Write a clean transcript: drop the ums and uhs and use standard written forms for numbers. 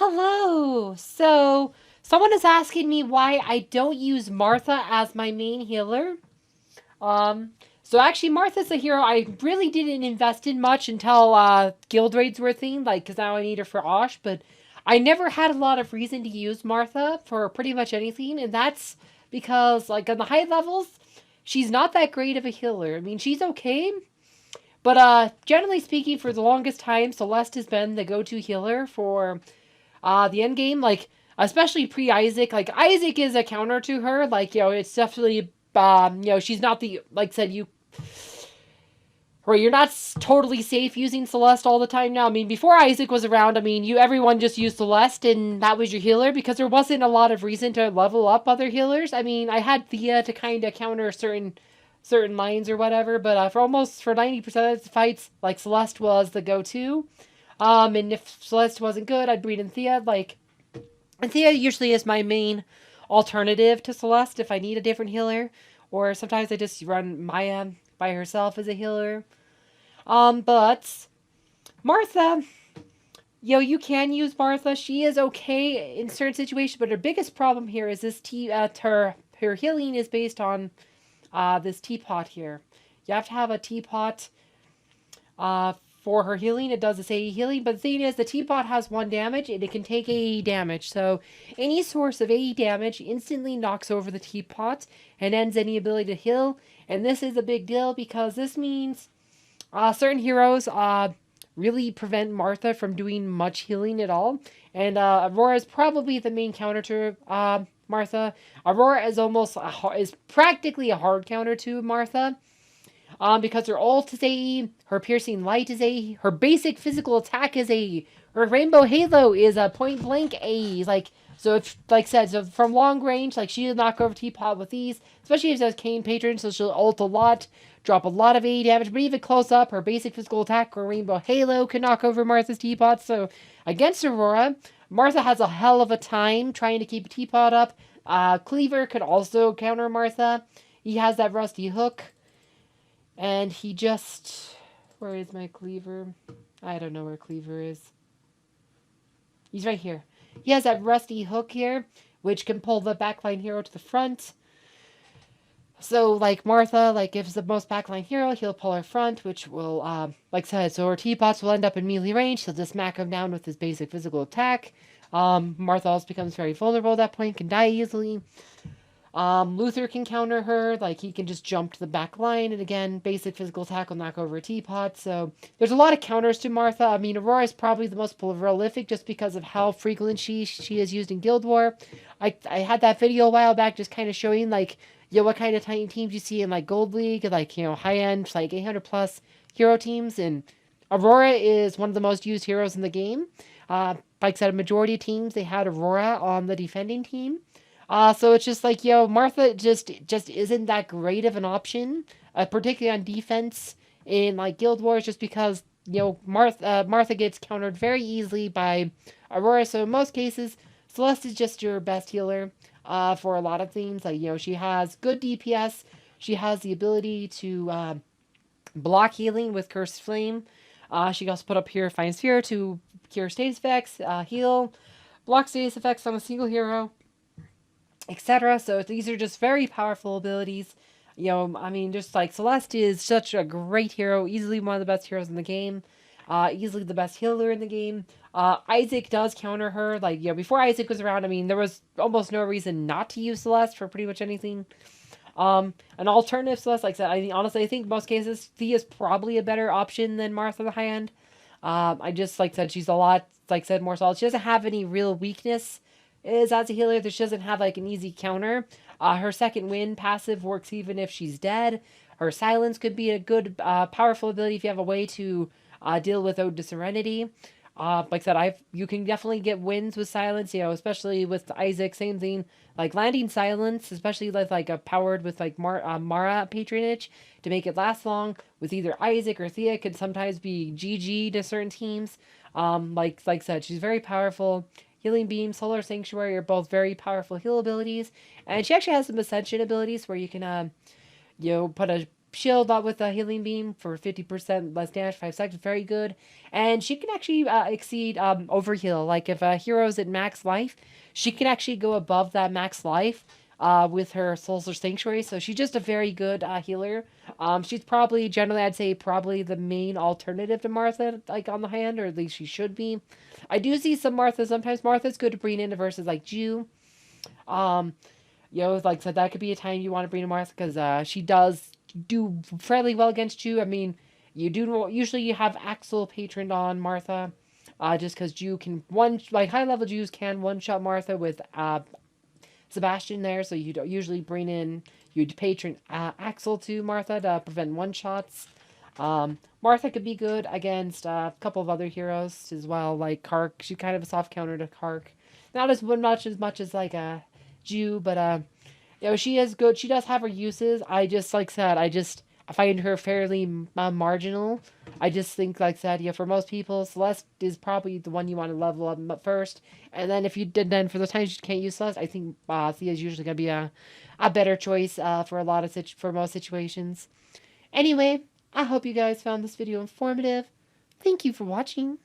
Hello. So, someone is asking me why I don't use Martha as my main healer. Um, so actually, Martha's a hero I really didn't invest in much until guild raids were a thing, like, because now I need her for Osh, but I never had a lot of reason to use Martha for pretty much anything, and that's because, like, on the high levels, she's not that great of a healer. I mean, she's okay, but generally speaking, for the longest time, Celeste has been the go-to healer for the end game, like especially pre Isaac, like Isaac is a counter to her. Like it's definitely she's not the like I said you. Or you're not totally safe using Celeste all the time now. I mean, before Isaac was around, I mean, everyone just used Celeste and that was your healer because there wasn't a lot of reason to level up other healers. I mean, I had Thea to kind of counter certain lines or whatever, but for 90% of the fights, like Celeste was the go-to. And if Celeste wasn't good, I'd breed in Thea. And Thea usually is my main alternative to Celeste if I need a different healer, or sometimes I just run Maya by herself as a healer. But Martha, you can use Martha. She is okay in certain situations, but her biggest problem here is her healing is based on this teapot here. You have to have a teapot for her healing. It does this AE healing, but the thing is, the teapot has 1 damage and it can take AE damage. So any source of AE damage instantly knocks over the teapot and ends any ability to heal. And this is a big deal because this means certain heroes really prevent Martha from doing much healing at all. And Aurora is probably the main counter to Martha. Aurora is practically a hard counter to Martha. Because her ult is AE, her piercing light is AE, her basic physical attack is AE, her rainbow halo is a point blank AE. So if, like I said, so from long range, like she'll knock over Teapot with ease, especially if she has Kane Patron, so she'll ult a lot, drop a lot of AE damage, but even close up, her basic physical attack or rainbow halo can knock over Martha's Teapot. So against Aurora, Martha has a hell of a time trying to keep Teapot up. Cleaver could also counter Martha. He has that rusty hook. And he just... Where is my cleaver? I don't know where cleaver is. He's right here. He has that rusty hook here, which can pull the backline hero to the front. So, like Martha, like if it's the most backline hero, he'll pull her front, which will, like I said, so her teapots will end up in melee range. He'll just smack him down with his basic physical attack. Martha also becomes very vulnerable at that point, can die easily. Luther can counter her, like he can just jump to the back line, and again, basic physical attack will knock over a teapot, so there's a lot of counters to Martha. I mean, Aurora is probably the most prolific just because of how frequent she is used in Guild War. I had that video a while back just kind of showing, like, what kind of tiny teams you see in, like, Gold League, like, high-end, like, 800-plus hero teams, and Aurora is one of the most used heroes in the game. Like I said, a majority of teams, they had Aurora on the defending team. So it's just like, Martha just isn't that great of an option, particularly on defense in, like, Guild Wars, just because, Martha gets countered very easily by Aurora. So in most cases, Celeste is just your best healer for a lot of things. Like, she has good DPS. She has the ability to block healing with Cursed Flame. She can also put up Purifying Sphere to cure status effects, heal, block status effects on a single hero, etc. So these are just very powerful abilities. I mean, just like Celeste is such a great hero, easily one of the best heroes in the game, easily the best healer in the game. Isaac does counter her. Like, before Isaac was around, I mean, there was almost no reason not to use Celeste for pretty much anything. An alternative Celeste, like I said, I think most cases, Thea is probably a better option than Martha the high end. I just, like I said, she's a lot, like I said, more solid. She doesn't have any real weakness as a healer, that she doesn't have, like, an easy counter. Her second wind passive works even if she's dead. Her silence could be a good, powerful ability if you have a way to deal with Ode to Serenity. Like I said, you can definitely get wins with silence, especially with Isaac, same thing. Like, landing silence, especially with, like, powered with, like, Mara patronage to make it last long, with either Isaac or Thea, could sometimes be GG to certain teams. Like I said, she's very powerful. Healing Beam, Solar Sanctuary are both very powerful heal abilities. And she actually has some Ascension abilities where you can, put a shield with a healing beam for 50% less damage, 5 seconds, very good. And she can actually exceed overheal. Like if a hero's at max life, she can actually go above that max life with her Souls or Sanctuary. So she's just a very good healer. She's probably, generally, I'd say probably the main alternative to Martha, like on the high end, or at least she should be. I do see some Martha. Sometimes Martha's good to bring into versus like Jew. Um, like I said, that could be a time you want to bring in Martha because she does do fairly well against Jew. I mean, you do usually you have Axel patroned on Martha, just because Jew can high level Jews can one shot Martha with Sebastian there, so you don't usually bring in you'd patron Axel to Martha to prevent one shots. Martha could be good against a couple of other heroes as well, like Kark. She's kind of a soft counter to Kark, not as much as like a Jew, but she is good. She does have her uses. I just like said, I find her fairly marginal. I just think like said, for most people, Celeste is probably the one you want to level up first, and then if you did then for the times you can't use Celeste, I think Thea is usually gonna be a better choice for a lot of for most situations. Anyway, I hope you guys found this video informative. Thank you for watching.